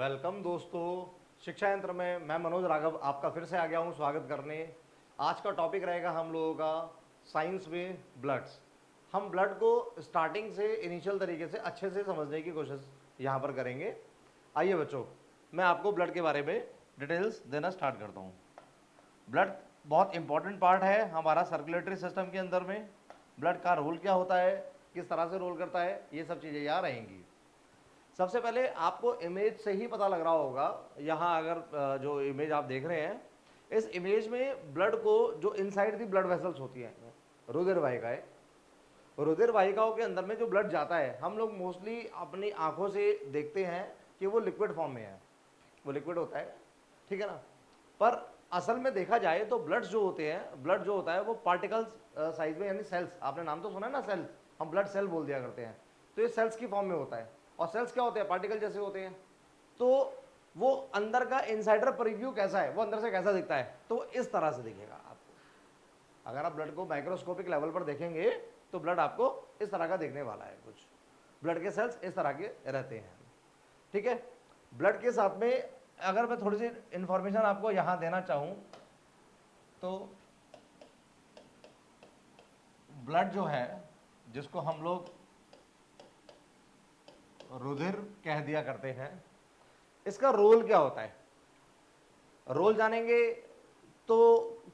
Welcome दोस्तों, शिक्षा यंत्र में मैं मनोज राघव आपका फिर से आ गया हूँ स्वागत करने। आज का टॉपिक रहेगा हम लोगों का साइंस में ब्लड्स। हम ब्लड को स्टार्टिंग से इनिशियल तरीके से अच्छे से समझने की कोशिश यहाँ पर करेंगे। आइए बच्चों, मैं आपको ब्लड के बारे में डिटेल्स देना स्टार्ट करता हूँ। ब्लड बहुत इंपॉर्टेंट पार्ट है हमारा सर्कुलेटरी सिस्टम के अंदर में। ब्लड का रोल क्या होता है, किस तरह से रोल करता है, ये सब चीज़ें यहाँ रहेंगी। सबसे पहले आपको इमेज से ही पता लग रहा होगा, यहाँ अगर जो इमेज आप देख रहे हैं, इस इमेज में ब्लड को जो इनसाइड दी ब्लड वेसल्स होती हैं, रुधिर वाहिकाएं, रुधिर वाहिकाओं के अंदर में जो ब्लड जाता है, हम लोग मोस्टली अपनी आंखों से देखते हैं कि वो लिक्विड फॉर्म में है, वो लिक्विड होता है, ठीक है ना। पर असल में देखा जाए तो ब्लड जो होते हैं, ब्लड जो होता है वो पार्टिकल्स साइज में, यानी सेल्स, आपने नाम तो सुना है ना सेल्स, हम ब्लड सेल बोल दिया करते हैं, तो ये सेल्स की फॉर्म में होता है। और सेल्स क्या होते हैं, पार्टिकल जैसे होते हैं। तो वो अंदर का इनसाइडर प्रीव्यू कैसा है, वो अंदर से कैसा दिखता है, तो इस तरह से दिखेगा आपको। अगर आप ब्लड को माइक्रोस्कोपिक लेवल पर देखेंगे तो ब्लड आपको इस तरह का दिखने वाला है। कुछ ब्लड के सेल्स इस तरह के रहते हैं, ठीक है। ब्लड के साथ में अगर मैं थोड़ी सी इंफॉर्मेशन आपको यहां देना चाहूं तो ब्लड जो है, जिसको हम लोग रुधिर कह दिया करते हैं, इसका रोल क्या होता है, रोल जानेंगे तो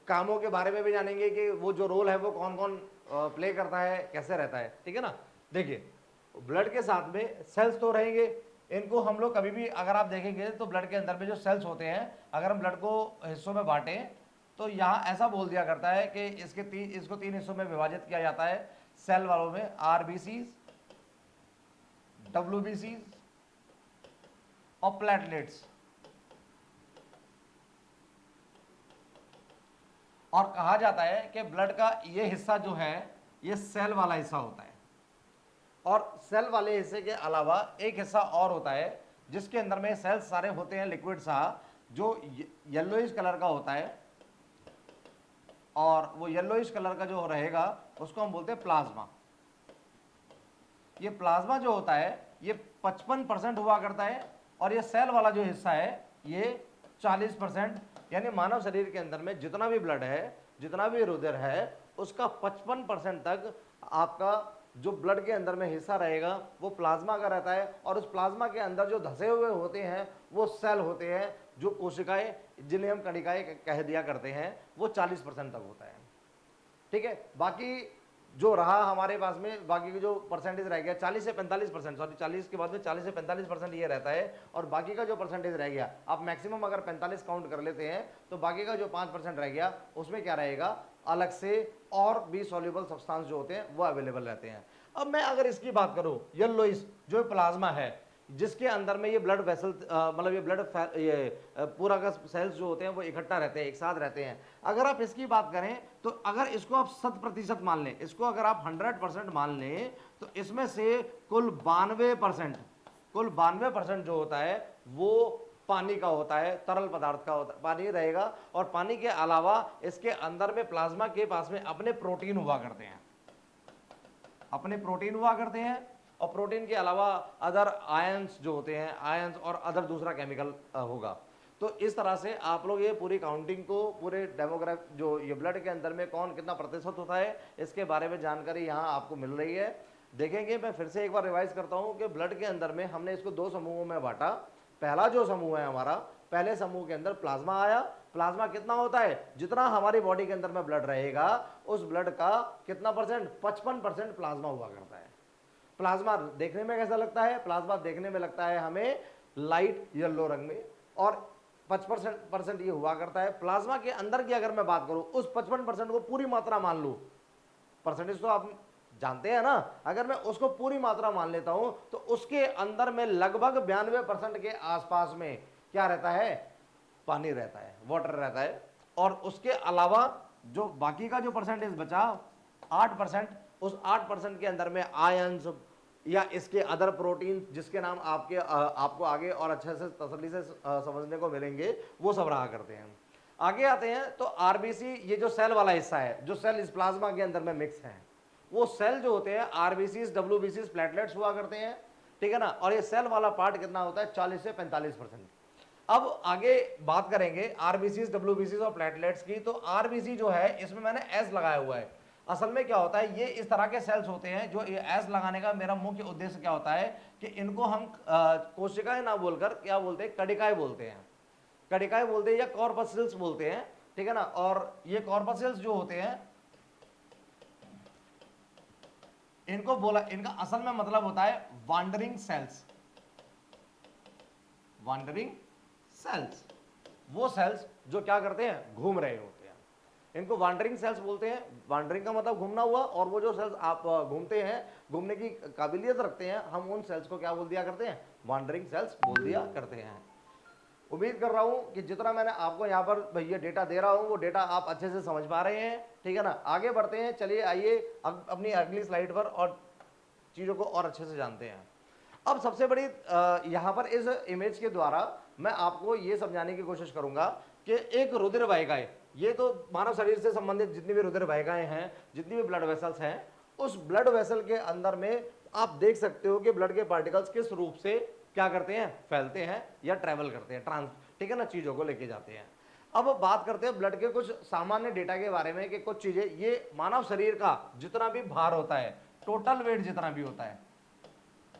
कामों के बारे में भी जानेंगे कि वो जो रोल है वो कौन कौन प्ले करता है, कैसे रहता है, ठीक है ना। देखिए, ब्लड के साथ में सेल्स तो रहेंगे। इनको हम लोग कभी भी अगर आप देखेंगे तो ब्लड के अंदर में जो सेल्स होते हैं, अगर हम ब्लड को हिस्सों में बांटें तो यहाँ ऐसा बोल दिया करता है कि इसको तीन हिस्सों में विभाजित किया जाता है। सेल वालों में आरबीसीज, डब्ल्यूबीसीज और प्लेटलेट्स। और कहा जाता है कि ब्लड का ये हिस्सा जो है ये सेल वाला हिस्सा होता है। और सेल वाले हिस्से के अलावा एक हिस्सा और होता है जिसके अंदर में सेल्स सारे होते हैं लिक्विड सा, जो येलोइश कलर का होता है। और वो येलोइश कलर का जो रहेगा उसको हम बोलते हैं प्लाज्मा। ये प्लाज्मा जो होता है ये 55% हुआ करता है, और ये सेल वाला जो हिस्सा है ये 40%। यानी मानव शरीर के अंदर में जितना भी ब्लड है, जितना भी रुधिर है, उसका 55% तक आपका जो ब्लड के अंदर में हिस्सा रहेगा वो प्लाज्मा का रहता है। और उस प्लाज्मा के अंदर जो धसे हुए होते हैं वो सेल होते हैं, जो कोशिकाएं, जिन्हें हम कणिकाएं कह दिया करते हैं, वो 40% तक होता है, ठीक है। बाकी जो रहा हमारे पास में, बाकी की जो परसेंटेज रह गया 40 से 45%, सॉरी 40 के बाद में 40 से 45% ये रहता है। और बाकी का जो परसेंटेज रह गया, आप मैक्सिमम अगर 45 काउंट कर लेते हैं तो बाकी का जो 5% रह गया उसमें क्या रहेगा, अलग से और भी सॉल्युबल सब्सटेंस जो होते हैं वो अवेलेबल रहते हैं। अब मैं अगर इसकी बात करूं, येलोइश जो प्लाज्मा है जिसके अंदर में ये ब्लड वेसल, मतलब ये ब्लड, ये पूरा का सेल्स जो होते हैं वो इकट्ठा रहते हैं, एक साथ रहते हैं। अगर आप इसकी बात करें तो अगर इसको आप 100% मान लें, इसको अगर आप 100% मान लें तो इसमें से कुल 92% जो होता है वो पानी का होता है, तरल पदार्थ का होता है, पानी रहेगा। और पानी के अलावा इसके अंदर में प्लाज्मा के पास में अपने प्रोटीन हुआ करते हैं, अपने प्रोटीन हुआ करते हैं। और प्रोटीन के अलावा अदर आयंस जो होते हैं, आयंस और अदर दूसरा केमिकल होगा। तो इस तरह से आप लोग ये पूरी काउंटिंग को, पूरे डेमोग्राफ जो ये ब्लड के अंदर में कौन कितना प्रतिशत होता है, इसके बारे में जानकारी यहाँ आपको मिल रही है। देखेंगे, मैं फिर से एक बार रिवाइज करता हूँ कि ब्लड के अंदर में हमने इसको दो समूहों में बांटा। पहला जो समूह है हमारा, पहले समूह के अंदर प्लाज्मा आया। प्लाज्मा कितना होता है, जितना हमारी बॉडी के अंदर में ब्लड रहेगा उस ब्लड का कितना परसेंट, 55% प्लाज्मा हुआ करता है। प्लाज्मा देखने में कैसा लगता है, प्लाज्मा देखने में लगता है हमें लाइट येलो रंग में, और 55% ये हुआ करता है। प्लाज्मा के अंदर की अगर मैं बात करूं, उस 55% को पूरी मात्रा मान लूं, परसेंटेज तो आप जानते हैं ना, अगर मैं उसको पूरी मात्रा मान लेता हूं तो उसके अंदर में लगभग 92% के आसपास में क्या रहता है, पानी रहता है, वाटर रहता है। और उसके अलावा जो बाकी का जो परसेंटेज बचा 8%, उस 8% के अंदर में आयंस या इसके अदर प्रोटीन, जिसके नाम आपको आगे और अच्छे से तसल्ली से समझने को मिलेंगे, वो सब रहा करते हैं। आगे आते हैं तो आरबीसी, ये जो सेल वाला हिस्सा है, जो सेल इस प्लाज्मा के अंदर में मिक्स है, वो सेल जो होते हैं आरबीसी, डब्ल्यूबीसी, प्लेटलेट्स हुआ करते हैं। ठीक है ना, और ये सेल वाला पार्ट कितना होता है 40 से 45%। अब आगे बात करेंगे आरबीसीज, डब्ल्यूबीसीज और प्लेटलेट्स की। तो आरबीसी जो है इसमें मैंने एस लगाया हुआ है। असल में क्या होता है, ये इस तरह के सेल्स होते हैं जो ये एस लगाने का मेरा मुख्य उद्देश्य क्या होता है कि इनको हम कोशिकाएं ना बोलकर क्या बोलते हैं, कड़िकाएं बोलते हैं। कड़िकाएं बोलते हैं या कॉर्पसेल्स बोलते हैं, ठीक है ना। और ये कॉर्पसेल्स जो होते हैं इनको बोला, इनका असल में मतलब होता है वांडरिंग सेल्स। वांडरिंग सेल्स वो सेल्स जो क्या करते हैं, घूम रहे होते हैं, इनको वांडरिंग सेल्स बोलते हैं। वांडरिंग का मतलब घूमना हुआ, और वो जो सेल्स आप घूमते हैं, घूमने की काबिलियत रखते हैं, हम उन सेल्स को क्या बोल दिया करते हैं, वांडरिंग सेल्स बोल दिया करते हैं। उम्मीद कर रहा हूं कि जितना मैंने आपको यहाँ पर भैया डेटा दे रहा हूं वो डेटा आप अच्छे से समझ पा रहे हैं, ठीक है ना। आगे बढ़ते हैं, चलिए आइए अपनी अगली स्लाइड पर और चीज़ों को और अच्छे से जानते हैं। अब सबसे बड़ी यहाँ पर इस इमेज के द्वारा मैं आपको ये समझाने की कोशिश करूंगा कि एक रुधिर वाहिकाएं, ये तो मानव शरीर से संबंधित जितनी भी रुधिर वाहिकाएं हैं, जितनी भी ब्लड वेसल्स हैं, उस ब्लड वेसल के अंदर में आप देख सकते हो कि ब्लड के पार्टिकल्स किस रूप से क्या करते हैं, फैलते हैं या ट्रेवल करते हैं, ठीक है ना, चीजों को लेके जाते हैं। अब बात करते हैं ब्लड के कुछ सामान्य डेटा के बारे में कि कुछ चीजें, ये मानव शरीर का जितना भी भार होता है, टोटल वेट जितना भी होता है,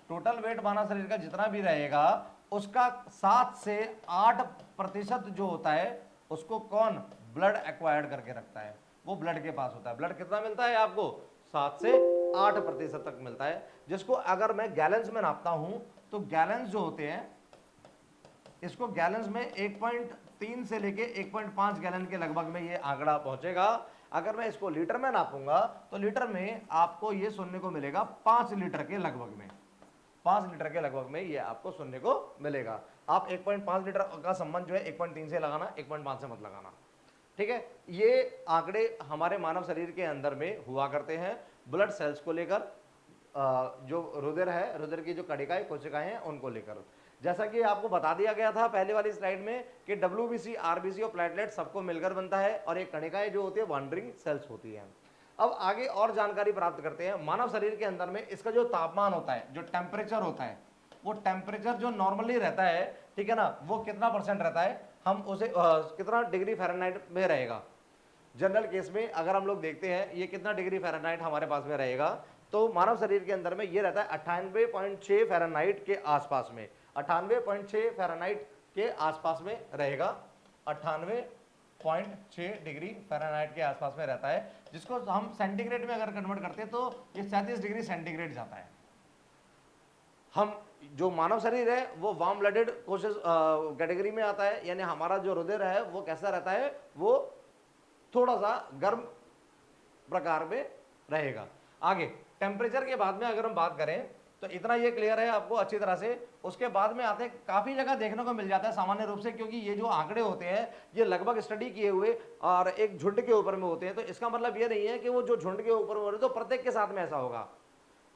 टोटल वेट मानव शरीर का जितना भी रहेगा उसका 7 से 8% जो होता है उसको कौन ब्लड एक्वायर्ड करके रखता है, वो ब्लड के पास होता है। ब्लड कितना मिलता है आपको, 7 से 8% तक मिलता है, जिसको अगर मैं गैलन्स में नापता हूं तो गैलन्स जो होते हैं, इसको गैलन्स में 1.3 से लेके 1.5 गैलन के लगभग में ये आंकड़ा पहुंचेगा। अगर मैं इसको लीटर में नापूंगा तो लीटर में आपको ये सुनने को मिलेगा 5 लीटर के लगभग में, 5 लीटर के लगभग में ये आपको सुनने को मिलेगा। आप 1.5 लीटर का संबंध जो है 1.3 से लगाना, 1.5 से मत लगाना, ठीक है। ये आंकड़े हमारे मानव शरीर के अंदर में हुआ करते हैं ब्लड सेल्स को लेकर, जो रुधिर है, रुधिर की जो कड़िकाएं, कोशिकाएं हैं, उनको लेकर। जैसा कि आपको बता दिया गया था पहले वाली स्लाइड में कि डब्ल्यूबीसी, आरबीसी और प्लेटलेट सबको मिलकर बनता है, और ये कणिकाएं जो होती है वांडरिंग सेल्स होती हैं। अब आगे और जानकारी प्राप्त करते हैं। मानव शरीर के अंदर में इसका जो तापमान होता है, जो टेम्परेचर होता है, वो टेम्परेचर जो नॉर्मली रहता है, ठीक है ना, वो कितना % रहता है, हम उसे कितना डिग्री फ़ारेनहाइट में रहेगा। जनरल केस में अगर हम लोग देखते हैं ये कितना डिग्री फ़ारेनहाइट हमारे पास में रहेगा, तो मानव शरीर के अंदर में ये रहता है 98.6 फ़ारेनहाइट के आसपास में, 98.6 फ़ारेनहाइट के आसपास में रहेगा, 98.6 डिग्री फ़ारेनहाइट के आसपास में रहता है, जिसको हम सेंटीग्रेड में अगर कन्वर्ट करते हैं तो ये 37 डिग्री सेंटीग्रेड जाता है। हम जो मानव शरीर है वो वार्म ब्लडेड कोशिश कैटेगरी में आता है, यानी हमारा जो रुधिर है वो कैसा रहता है, वो थोड़ा सा गर्म प्रकार में रहेगा। आगे टेम्परेचर के बाद में अगर हम बात करें तो इतना ये क्लियर है आपको अच्छी तरह से। उसके बाद में आते हैं, काफी जगह देखने को मिल जाता है सामान्य रूप से, क्योंकि ये जो आंकड़े होते हैं ये लगभग स्टडी किए हुए और एक झुंड के ऊपर में होते हैं, तो इसका मतलब ये नहीं है कि वो जो झुंड के ऊपर में हो रहे तो प्रत्येक के साथ में ऐसा होगा।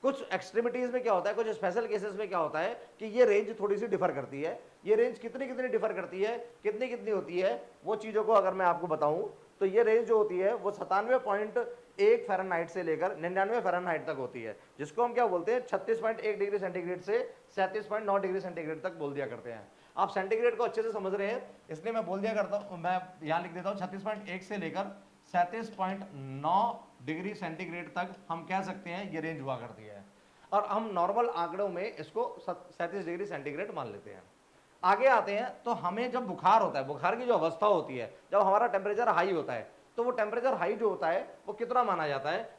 कुछ एक्सट्रीमिटीज में क्या होता है, कुछ स्पेशल केसेस में क्या होता है कि ये रेंज थोड़ी सी डिफर करती है। ये रेंज कितनी कितनी डिफर करती है, कितनी कितनी होती है, वो चीजों को अगर मैं आपको बताऊं तो ये रेंज जो होती है वो 97.1 फ़ारेनहाइट से लेकर 99 फ़ारेनहाइट तक होती है, जिसको हम क्या बोलते हैं 36.1 डिग्री सेंटीग्रेड से 37.9 डिग्री सेंटीग्रेड तक बोल दिया करते हैं। आप सेंटीग्रेड को अच्छे से समझ रहे हैं, इसलिए मैं बोल दिया करता हूं, मैं यहां लिख देता हूं 36.1 से लेकर 37.9 डिग्री सेंटीग्रेड तक हम कह सकते हैं ये रेंज हुआ करती है, और हम नॉर्मल आंकड़ों में इसको 37 डिग्री सेंटीग्रेड मान लेते हैं। आगे आते हैं तो हमें जब बुखार होता है, बुखार की जो अवस्था होती है, जब हमारा टेम्परेचर हाई होता है, तो वो टेम्परेचर हाई जो होता है वो कितना माना जाता है,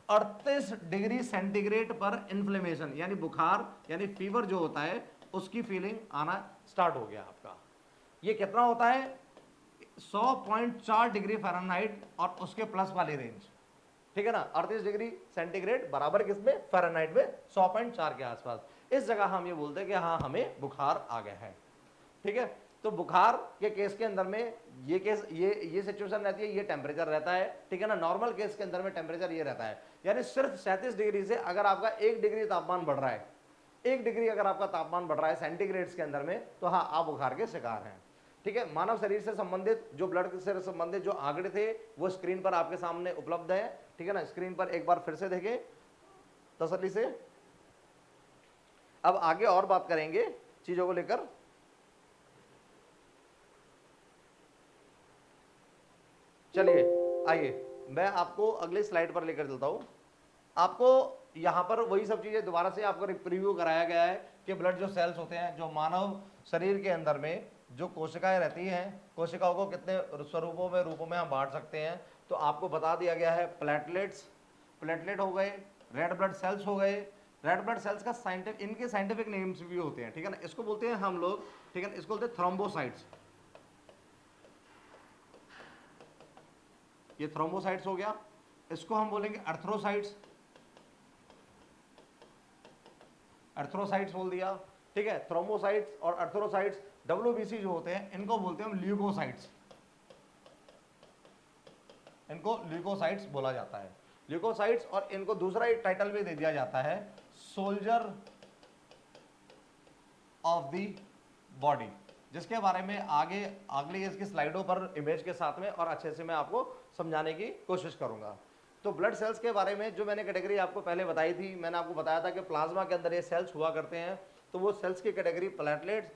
38 डिग्री सेंटीग्रेड पर इन्फ्लेमेशन, यानी बुखार यानी फीवर जो होता है उसकी फीलिंग आना स्टार्ट हो गया आपका। ये कितना होता है 100.4 डिग्री फ़ारेनहाइट और उसके प्लस वाली रेंज, ठीक है ना, 38 डिग्री सेंटीग्रेड बराबर किसमें, फ़ारेनहाइट में 100.4 के आसपास। इस जगह हम ये बोलते हैं कि हाँ हमें बुखार आ गया है, ठीक है। तो बुखार के केस के अंदर में ये केस ये सिचुएशन रहती है, ये टेम्परेचर रहता है, ठीक है ना। नॉर्मल केस के अंदर में टेम्परेचर ये रहता है, यानी सिर्फ 37 डिग्री से अगर आपका 1 डिग्री तापमान बढ़ रहा है, 1 डिग्री अगर आपका तापमान बढ़ रहा है सेंटीग्रेड्स के अंदर में, तो हाँ आप बुखार के शिकार हैं, ठीक है। मानव शरीर से संबंधित जो ब्लड से संबंधित जो आंकड़े थे वो स्क्रीन पर आपके सामने उपलब्ध है, ठीक है ना। स्क्रीन पर एक बार फिर से देखें तसल्ली से। अब आगे और बात करेंगे चीजों को लेकर। चलिए आइए मैं आपको अगले स्लाइड पर लेकर चलता हूं। आपको यहां पर वही सब चीजें दोबारा से आपको रिव्यू कराया गया है कि ब्लड जो सेल्स होते हैं, जो मानव शरीर के अंदर में जो कोशिकाएं रहती हैं, कोशिकाओं को कितने स्वरूपों में रूपों में हम बांट सकते हैं। तो आपको बता दिया गया है प्लेटलेट्स, प्लेटलेट हो गए, रेड ब्लड सेल्स हो गए। रेड ब्लड सेल्स का साइंटिफिक, इनके साइंटिफिक नेम्स भी होते हैं, ठीक है ना। इसको बोलते हैं हम लोग, ठीक है ना, इसको बोलते हैं थ्रोम्बोसाइट्स। ये थ्रोम्बोसाइट्स हो गया। इसको हम बोलेंगे अर्थ्रोसाइट्स, अर्थ्रोसाइट्स बोल दिया, ठीक है। थ्रोम्बोसाइट्स और अर्थ्रोसाइट्स, डब्ल्यूबीसी जो होते हैं इनको बोलते हैं हम ल्यूकोसाइट्स, इनको ल्यूकोसाइट्स बोला जाता है, ल्यूकोसाइट्स। और इनको दूसरा एक टाइटल भी दे दिया जाता है, सोल्जर ऑफ द बॉडी, जिसके बारे में आगे अगली इसकी स्लाइडों पर इमेज के साथ में और अच्छे से मैं आपको समझाने की कोशिश करूंगा। तो ब्लड सेल्स के बारे में जो मैंने कैटेगरी आपको पहले बताई थी, मैंने आपको बताया था कि प्लाज्मा के अंदर ये सेल्स हुआ करते हैं। तो वो सेल्स की कैटेगरी प्लेटलेट्स,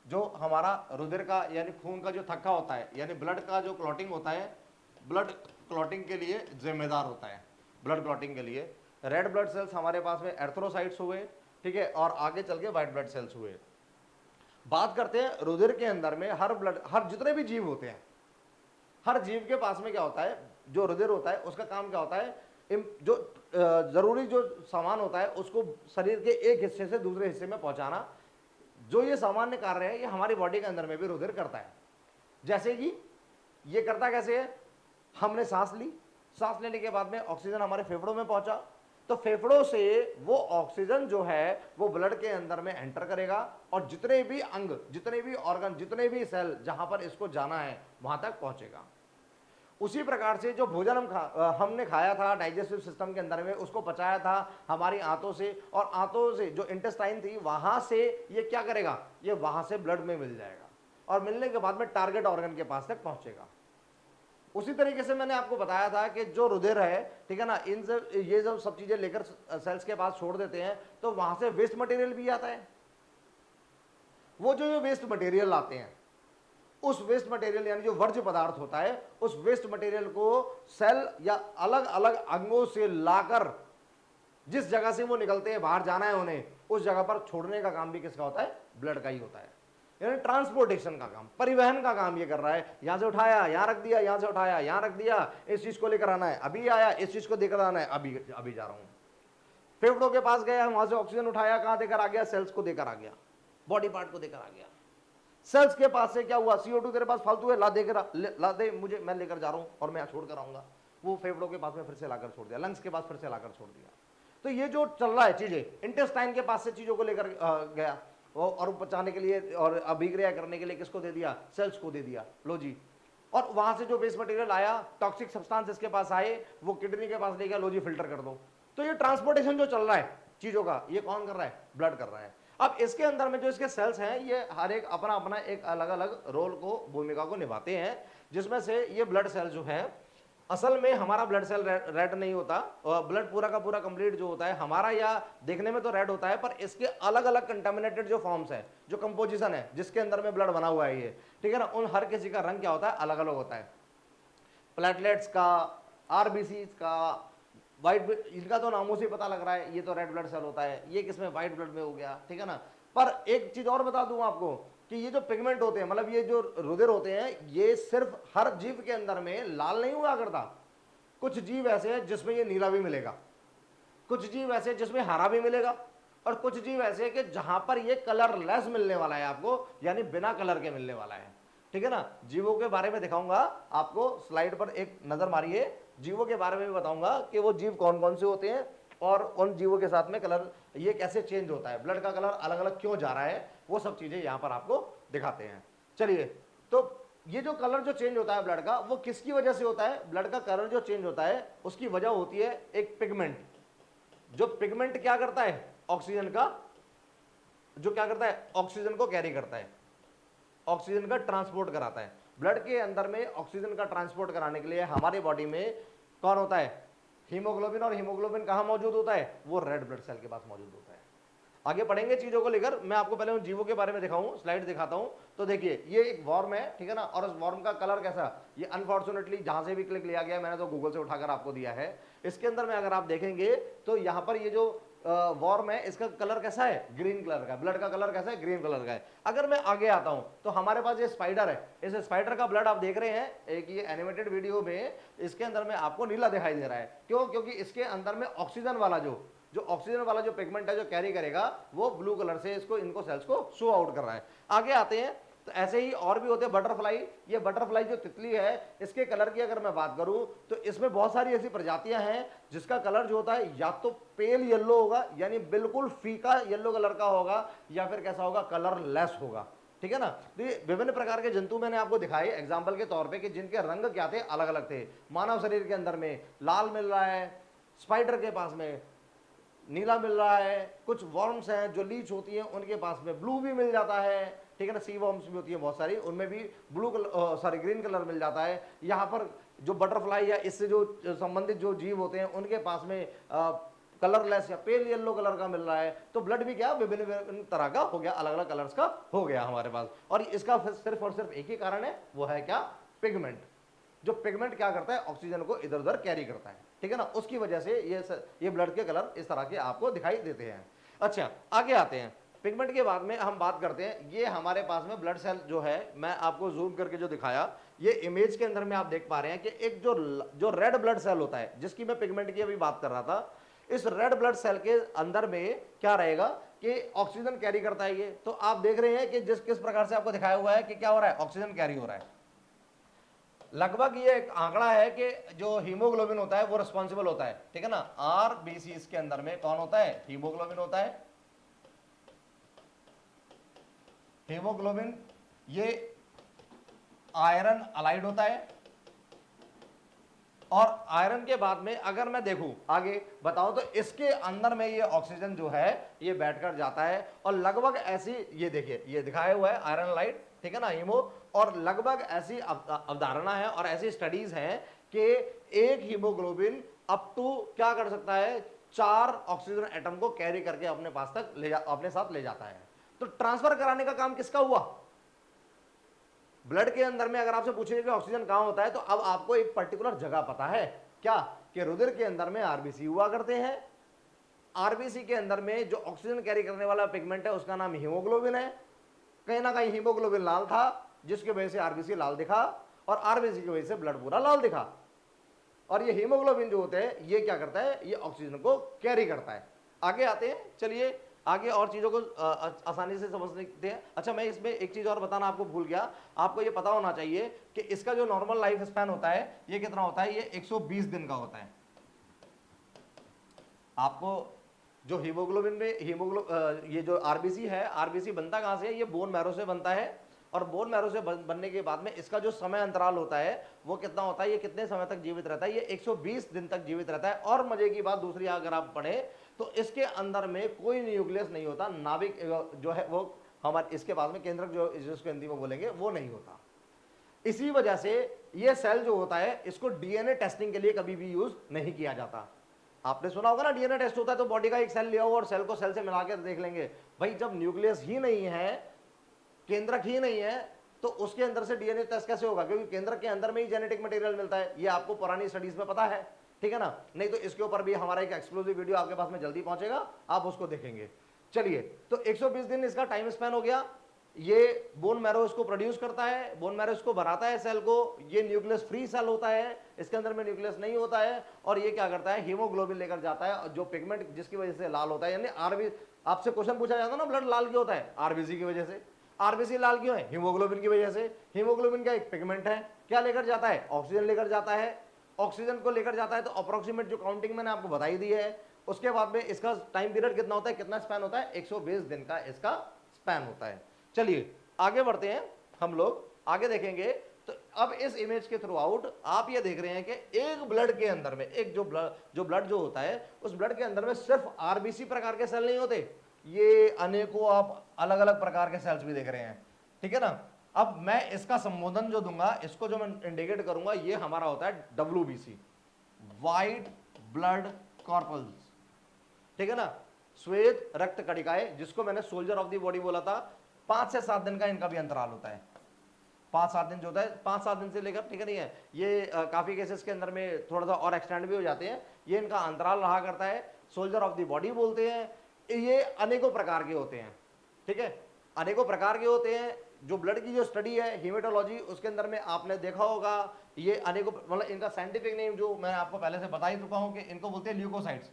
जो हमारा रुधिर का यानी खून का जो थक्का होता है, यानी ब्लड का जो क्लॉटिंग होता है, ब्लड क्लॉटिंग के लिए जिम्मेदार होता है, ब्लड क्लॉटिंग के लिए। रेड ब्लड सेल्स हमारे पास में एर्थ्रोसाइट्स हुए, ठीक है, और आगे चल के व्हाइट ब्लड सेल्स हुए। बात करते हैं रुधिर के अंदर में हर जितने भी जीव होते हैं, हर जीव के पास में क्या होता है, जो रुधिर होता है उसका काम क्या होता है, जो जरूरी जो सामान होता है उसको शरीर के एक हिस्से से दूसरे हिस्से में पहुंचाना, जो ये सामान्य कार्य है ये हमारी बॉडी के अंदर में भी रुधिर करता है। जैसे कि ये करता कैसे है, हमने सांस ली, सांस लेने के बाद में ऑक्सीजन हमारे फेफड़ों में पहुंचा, तो फेफड़ों से वो ऑक्सीजन जो है वो ब्लड के अंदर में एंटर करेगा और जितने भी अंग, जितने भी ऑर्गन, जितने भी सेल जहां पर इसको जाना है वहां तक पहुंचेगा। उसी प्रकार से जो भोजन हमने खाया था डाइजेस्टिव सिस्टम के अंदर में, उसको पचाया था हमारी आंतों से, और आंतों से जो इंटेस्टाइन थी वहां से ये क्या करेगा, ये वहां से ब्लड में मिल जाएगा और मिलने के बाद में टारगेट ऑर्गन के पास तक पहुंचेगा। उसी तरीके से मैंने आपको बताया था कि जो रुधिर है, ठीक है ना, इन सब ये जब सब चीजें लेकर सेल्स के पास छोड़ देते हैं तो वहां से वेस्ट मटेरियल भी आता है। वो जो ये वेस्ट मटेरियल आते हैं, उस वेस्ट मटेरियल यानी जो वर्ज्य पदार्थ होता है, उस वेस्ट मटेरियल को सेल या अलग अलग अंगों से लाकर जिस जगह से वो निकलते हैं, बाहर जाना है उन्हें, उस जगह पर छोड़ने का काम भी किसका होता है, ब्लड का ही होता है। यानी ट्रांसपोर्टेशन का काम, परिवहन का काम ये कर रहा है। यहां से उठाया, यहां रख दिया, यहां से उठाया, यहां रख दिया, इस चीज को लेकर आना है, अभी आया, इस चीज को देकर आना है, अभी अभी जा रहा हूं। फेफड़ों के पास गया, वहां से ऑक्सीजन उठाया, कहां देकर आ गया, सेल्स को देकर आ गया, बॉडी पार्ट को देकर आ गया। सेल्स के पास से क्या हुआ, CO2 तेरे पास फालतू है, ला दे मुझे, मैं लेकर जा रहा हूं और मैं यहाँ छोड़ कर आऊंगा। वो फेफड़ों के पास में फिर से लाकर छोड़ दिया, लंग्स के पास फिर से लाकर छोड़ दिया। तो ये जो चल रहा है चीजें, इंटेस्टाइन के पास से चीजों को लेकर गया और पचाने के लिए और अभिक्रिया करने के लिए किसको दे दिया, सेल्स को दे दिया, लो जी। और वहां से जो वेस्ट मटेरियल आया, टॉक्सिक सब्सटेंस इसके पास आए, वो किडनी के पास ले गया, लो जी फिल्टर कर दो। तो ये ट्रांसपोर्टेशन जो चल रहा है चीजों का, ये कौन कर रहा है, ब्लड कर रहा है। अब इसके अंदर में जो इसके सेल्स हैं, ये हर एक अपना अपना एक अलग अलग रोल को, भूमिका को निभाते हैं, जिसमें से ये ब्लड सेल जो है, असल में हमारा ब्लड सेल रेड नहीं होता, और ब्लड पूरा का पूरा कंप्लीट जो होता है हमारा, या देखने में तो रेड होता है, पर इसके अलग अलग कंटामिनेटेड जो फॉर्म्स है, जो कंपोजिशन है जिसके अंदर में ब्लड बना हुआ है ये, ठीक है ना, उन हर किसी का रंग क्या होता है, अलग अलग होता है। प्लेटलेट्स का, RBCs का, व्हाइट, इनका तो नामों से पता लग रहा है ये तो रेड ब्लड सेल होता है, ये किसमें, व्हाइट ब्लड में हो गया, ठीक है ना। पर एक चीज और बता दूं आपको कि ये जो पिगमेंट होते हैं, मतलब ये जो रुधिर होते हैं, ये सिर्फ हर जीव के अंदर में लाल नहीं हुआ करता। कुछ जीव ऐसे हैं जिसमें ये नीला भी मिलेगा, कुछ जीव ऐसे जिसमें हरा भी मिलेगा, और कुछ जीव ऐसे कि जहां पर ये कलरलेस मिलने वाला है आपको, यानी बिना कलर के मिलने वाला है, ठीक है ना। जीवों के बारे में दिखाऊंगा आपको, स्लाइड पर एक नजर मारिए, जीवों के बारे में भी बताऊंगा कि वो जीव कौन कौन से होते हैं और उन जीवों के साथ में कलर ये कैसे चेंज होता है, ब्लड का कलर अलग अलग क्यों जा रहा है, वो सब चीजें यहां पर आपको दिखाते हैं। चलिए, तो ये जो कलर जो चेंज होता है ब्लड का, वो किसकी वजह से होता है, ब्लड का कलर जो चेंज होता है उसकी वजह होती है एक पिगमेंट। जो पिगमेंट क्या करता है, ऑक्सीजन का, जो क्या करता है, ऑक्सीजन को कैरी करता है, ऑक्सीजन का ट्रांसपोर्ट कराता है। ब्लड के अंदर में ऑक्सीजन का ट्रांसपोर्ट कराने के लिए हमारी बॉडी में कौन होता है, हीमोग्लोबिन। और हीमोग्लोबिन कहां मौजूद होता है, वो रेड ब्लड सेल के पास मौजूद होता है। आगे पढ़ेंगे चीजों को लेकर। मैं आपको पहले उन जीवों के बारे में दिखाऊं, स्लाइड दिखाता हूं। तो देखिए ये एक वॉर्म है, ठीक है ना, और उस वॉर्म का कलर कैसा, ये अनफॉर्चुनेटली जहां से भी क्लिक लिया गया, मैंने तो गूगल से उठाकर आपको दिया है। इसके अंदर में अगर आप देखेंगे तो यहां पर ये जो वॉर्म है इसका कलर कैसा है, ग्रीन कलर का, ब्लड का कलर कैसा है, ग्रीन कलर का है। अगर मैं आगे आता हूं तो हमारे पास ये स्पाइडर है, इस स्पाइडर का ब्लड आप देख रहे हैं एक ये एनिमेटेड वीडियो में, इसके अंदर में आपको नीला दिखाई दे रहा है। क्यों? क्योंकि इसके अंदर में ऑक्सीजन वाला जो ऑक्सीजन वाला जो पिगमेंट है जो कैरी करेगा वो ब्लू कलर से इसको इनको सेल्स को शो आउट कर रहा है। आगे आते हैं तो ऐसे ही और भी होते हैं बटरफ्लाई। ये बटरफ्लाई जो तितली है इसके कलर की अगर मैं बात करूं तो इसमें बहुत सारी ऐसी प्रजातियां हैं जिसका कलर जो होता है या तो पेल येलो होगा, यानी बिल्कुल फीका येलो कलर का होगा, या फिर कैसा होगा, कलरलेस होगा, ठीक है ना। तो ये विभिन्न प्रकार के जंतु मैंने आपको दिखाए एग्जाम्पल के तौर पे कि जिनके रंग क्या थे, अलग अलग थे। मानव शरीर के अंदर में लाल मिल रहा है, स्पाइडर के पास में नीला मिल रहा है, कुछ वॉर्म्स हैं जो लीच होती हैं उनके पास में ब्लू भी मिल जाता है, ठीक है ना। सी वॉर्म्स भी होती है बहुत सारी, उनमें भी blue colour sorry green colour मिल जाता है। यहाँ पर जो बटरफ्लाई या इससे जो संबंधित जो जीव होते हैं उनके पास में कलरलेस या पेल येलो कलर का मिल रहा है। तो ब्लड भी क्या विभिन्न विभिन्न तरह का हो गया, अलग अलग कलर्स का हो गया हमारे पास। और इसका सिर्फ और सिर्फ एक ही कारण है, वो है क्या, पिगमेंट। जो पिगमेंट क्या करता है, ऑक्सीजन को इधर उधर कैरी करता है, ठीक है ना। उसकी वजह से ये ब्लड के कलर इस तरह के आपको दिखाई देते हैं। अच्छा आगे आते हैं, पिगमेंट के बाद में हम बात करते हैं, ये हमारे पास में ब्लड सेल जो है, मैं आपको जूम करके जो दिखाया, ये इमेज के अंदर में आप देख पा रहे हैं कि एक जो रेड ब्लड सेल होता है जिसकी मैं पिगमेंट की अभी बात कर रहा था, इस रेड ब्लड सेल के अंदर में क्या रहेगा कि ऑक्सीजन कैरी करता है ये। तो आप देख रहे हैं कि जिस किस प्रकार से आपको दिखाया हुआ है कि क्या हो रहा है, ऑक्सीजन कैरी हो रहा है। लगभग ये एक आंकड़ा है कि जो हीमोग्लोबिन होता है वो रिस्पॉन्सिबल होता है, ठीक है ना। आरबीसी इसके अंदर में कौन होता है, हीमोग्लोबिन होता है। हीमोग्लोबिन ये आयरन अलाइड होता है, और आयरन के बाद में अगर मैं देखूं आगे बताऊं तो इसके अंदर में ये ऑक्सीजन जो है ये बैठकर जाता है, और लगभग ऐसी ये देखिए ये दिखाया हुआ है आयरन अलाइड, ठीक है ना, हीमो। और लगभग ऐसी अवधारणा है और ऐसी स्टडीज हैं कि एक हीमोग्लोबिन अप टू क्या कर सकता है, 4 ऑक्सीजन एटम को कैरी करके अपने पास तक अपने साथ ले जाता है। तो ट्रांसफर कराने का काम किसका हुआ, ब्लड के अंदर में। अगर आपसे पूछेंगे कि ऑक्सीजन कहां होता है तो अब आपको एक पर्टिकुलर जगह पता है, क्या, कि रुधिर के अंदर में आरबीसी हुआ करते हैं। आरबीसी के अंदर में जो ऑक्सीजन कैरी करने वाला पिगमेंट है उसका नाम हीमोग्लोबिन है। कहीं ना कहीं हीमोग्लोबिन लाल था जिसकी वजह से आरबीसी लाल दिखा, और आरबीसी की वजह से ब्लड पूरा लाल दिखा। और ये हीमोग्लोबिन जो होते हैं ये क्या करता है, ये ऑक्सीजन को कैरी करता है। आगे आते हैं, चलिए आगे और चीजों को आसानी से समझ सकते हैं। अच्छा मैं इसमें एक चीज और बताना आपको भूल गया, आपको ये पता होना चाहिए कि इसका जो नॉर्मल लाइफ स्पैन होता है ये कितना होता है, ये 120 दिन का होता है। आपको जो हीमोग्लोबिन में ये जो आरबीसी है, आरबीसी बनता कहां से है, ये बोन मैरो से बनता है। और बोन मैरो से बनने के बाद में इसका जो समय अंतराल होता है वो कितना होता है, ये कितने समय तक जीवित रहता है, ये 120 दिन तक जीवित रहता है। और मजे की बात दूसरी अगर आप पढ़े तो इसके अंदर में कोई न्यूक्लियस नहीं होता, नाभिक जो है वो हमारे इसके पास में केंद्रक जो जिसको हिंदी में बोलेंगे वो नहीं होता। इसी वजह से ये सेल जो होता है इसको डीएनए टेस्टिंग के लिए कभी भी यूज नहीं किया जाता। आपने सुना होगा ना, डीएनए टेस्ट होता है तो बॉडी का एक सेल लिया हो और सेल को सेल से मिलाकर देख लेंगे। भाई जब न्यूक्लियस ही नहीं है, केंद्रक ही नहीं है, तो उसके अंदर से डीएनए टेस्ट कैसे होगा, क्योंकि केंद्रक के अंदर में ही जेनेटिक मटेरियल मिलता है। ये आपको पुरानी स्टडीज में पता है, ठीक है ना। नहीं तो इसके ऊपर भी हमारा एक एक्सक्लूसिव वीडियो आपके पास में जल्दी पहुंचेगा, आप उसको देखेंगे। चलिए तो 120 दिन इसका टाइम स्पैन हो गया। ये बोन मैरो इसको प्रोड्यूस करता है, बोन मैरो इसको बनाता है सेल को। ये न्यूक्लियस फ्री सेल होता है, इसके अंदर में न्यूक्लियस नहीं होता है। और ये क्या करता है, हीमोग्लोबिन लेकर जाता है, जो पिगमेंट जिसकी वजह से लाल होता है, यानी आरबी आपसे क्वेश्चन पूछा जाता है ना ब्लड लाल क्यों होता है, आरबीसी की वजह से। आरबीसी लाल क्यों है, हीमोग्लोबिन की वजह से। हीमोग्लोबिन का एक पिगमेंट है, क्या लेकर जाता है, ऑक्सीजन लेकर जाता है। ऑक्सीजन को लेकर जाता है तो अप्रोक्सीमेट जो काउंटिंग मैंने आपको बताई दी है, उसके बाद में इसका टाइम पीरियड कितना होता है, कितना स्पैन होता है, 120 दिन का इसका स्पैन होता है। चलिए आगे बढ़ते हैं, हम लोग आगे देखेंगे। तो अब इस इमेज के थ्रू आउट आप ये देख रहे हैं कि एक ब्लड के अंदर में एक जो ब्लड जो होता है, उस ब्लड के अंदर में सिर्फ आरबीसी प्रकार के सेल नहीं होते, ये अनेकों आप अलग अलग प्रकार के सेल्स भी देख रहे हैं, ठीक है ना। अब मैं इसका संबोधन जो दूंगा, इसको जो मैं इंडिकेट करूंगा, ये हमारा होता है WBC, व्हाइट ब्लड कॉर्पल्स, ठीक है ना। श्वेत रक्त कणिकाएं, जिसको मैंने सोल्जर ऑफ द बॉडी बोला था, 5 से 7 दिन का इनका भी अंतराल होता है। 5-7 दिन जो होता है, 5-7 दिन से लेकर, ठीक है नहीं है ये, काफी केसेस के अंदर में थोड़ा सा और एक्सटेंड भी हो जाते हैं, ये इनका अंतराल रहा करता है। सोल्जर ऑफ द बॉडी बोलते हैं। ये अनेकों प्रकार के होते हैं, ठीक है, अनेकों प्रकार के होते हैं। जो ब्लड की जो स्टडी है हीमेटोलॉजी, उसके अंदर में आपने देखा होगा ये अनेकों, मतलब इनका साइंटिफिक नेम जो मैं आपको पहले से बता ही चुका हूं कि इनको बोलते हैं leukocytes.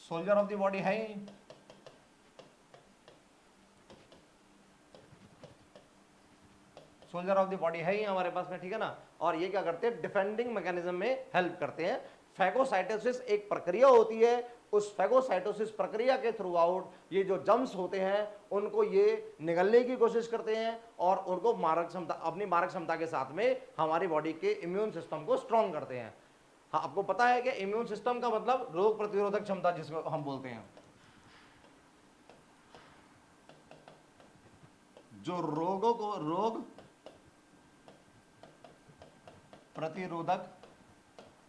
Soldier of the body है ही, सोल्जर ऑफ द बॉडी है ही हमारे पास में, ठीक है ना। और ये क्या करते हैं, डिफेंडिंग मैकेनिज्म में हेल्प करते हैं। फैगोसाइटोसिस एक प्रक्रिया होती है, उस फैगोसाइटोसिस प्रक्रिया के थ्रू आउट ये जो जम्स होते हैं उनको ये निगलने की कोशिश करते हैं और उनको मारक क्षमता, अपनी मारक क्षमता के साथ में हमारी बॉडी के इम्यून सिस्टम को स्ट्रॉन्ग करते हैं। हाँ, आपको पता है कि इम्यून सिस्टम का मतलब रोग प्रतिरोधक क्षमता जिसको हम बोलते हैं। जो रोगों को, रोग प्रतिरोधक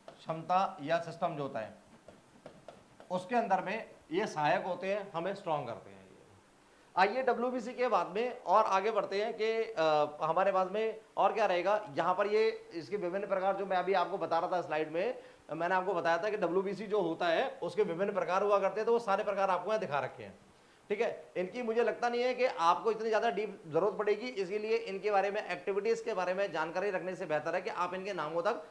क्षमता या सिस्टम जो होता है उसके अंदर में ये सहायक होते हैं, हमें स्ट्रॉन्ग करते हैं। आइए डब्ल्यूबीसी के बाद में और आगे बढ़ते हैं कि हमारे पास में और क्या रहेगा। यहाँ पर ये इसके विभिन्न प्रकार, जो मैं अभी आपको बता रहा था स्लाइड में, मैंने आपको बताया था कि डब्ल्यूबीसी जो होता है उसके विभिन्न प्रकार हुआ करते हैं, तो वो सारे प्रकार आपको यहाँ दिखा रखे हैं, ठीक है। इनकी मुझे लगता नहीं है कि आपको इतनी ज़्यादा डीप जरूरत पड़ेगी, इसीलिए इनके बारे में, एक्टिविटीज़ के बारे में जानकारी रखने से बेहतर है कि आप इनके नामों तक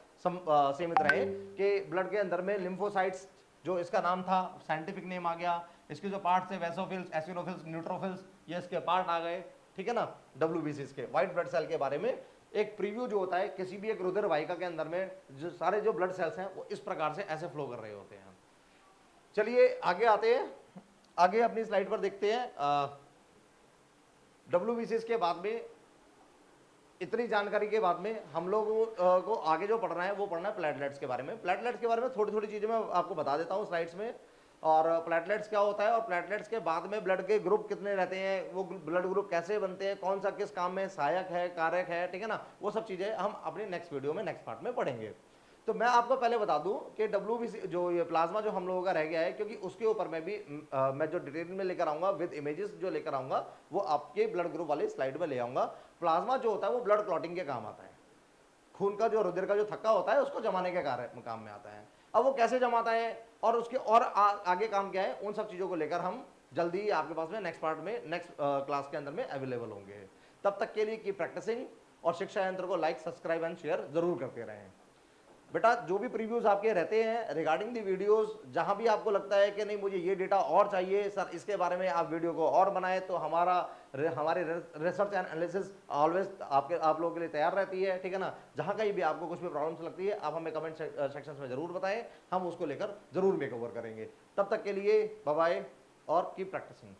सीमित रहें। कि ब्लड के अंदर में लिम्फोसाइट्स, जो इसका नाम था, साइंटिफिक नेम आ गया। इसके जो पार्ट्स है, वेसोफिल्स, एसिनोफिल्स, न्यूट्रोफिल्स, ये इसके पार्ट आ गए, ठीक है ना। डब्ल्यूबीसी के व्हाइट ब्लड सेल के बारे में एक प्रीव्यू जो होता है, किसी भी एक रुधिर वाहिका के अंदर में जो सारे जो ब्लड सेल्स हैं वो इस प्रकार से ऐसे फ्लो कर रहे होते हैं। चलिए आगे आते हैं, आगे अपनी स्लाइड पर देखते हैं। डब्ल्यूबीसी के बाद में, इतनी जानकारी के बाद में हम लोगों को आगे जो पढ़ना है वो पढ़ना है प्लेटलेट्स के बारे में। प्लेटलेट्स के बारे में थोड़ी थोड़ी चीज़ें मैं आपको बता देता हूँ स्लाइड्स में। और प्लेटलेट्स क्या होता है और प्लेटलेट्स के बाद में ब्लड के ग्रुप कितने रहते हैं, वो ब्लड ग्रुप कैसे बनते हैं, कौन सा किस काम में सहायक है, कारक है, ठीक है ना। वो सब चीज़ें हम अपनी नेक्स्ट वीडियो में, नेक्स्ट पार्ट में पढ़ेंगे। तो मैं आपको पहले बता दूं कि डब्ल्यूबीसी जो ये प्लाज्मा जो हम लोगों का रह गया है, क्योंकि उसके ऊपर मैं भी मैं जो डिटेल में लेकर आऊंगा विद इमेजेस जो लेकर आऊंगा वो आपके ब्लड ग्रुप वाले स्लाइड में ले आऊंगा। प्लाज्मा जो होता है वो ब्लड क्लॉटिंग के काम आता है, खून का जो रुधिर का जो थक्का होता है उसको जमाने के काम में आता है। अब वो कैसे जमाता है और उसके और आगे काम क्या है, उन सब चीज़ों को लेकर हम जल्दी आपके पास में नेक्स्ट पार्ट में, नेक्स्ट क्लास के अंदर में अवेलेबल होंगे। तब तक के लिए की प्रैक्टिसिंग और शिक्षा यंत्र को लाइक, सब्सक्राइब एंड शेयर जरूर करते रहें। बेटा जो भी प्रीव्यूज आपके रहते हैं रिगार्डिंग दी वीडियोस, जहां भी आपको लगता है कि नहीं मुझे ये डेटा और चाहिए सर, इसके बारे में आप वीडियो को और बनाए, तो हमारी रिसर्च एंड एनालिसिस ऑलवेज आप लोगों के लिए तैयार रहती है, ठीक है ना। जहां कहीं भी आपको कुछ भी प्रॉब्लम्स लगती है आप हमें कमेंट सेक्शन में जरूर बताएं, हम उसको लेकर जरूर मेकओवर करेंगे। तब तक के लिए बाय बाय और कीप प्रैक्टिसिंग।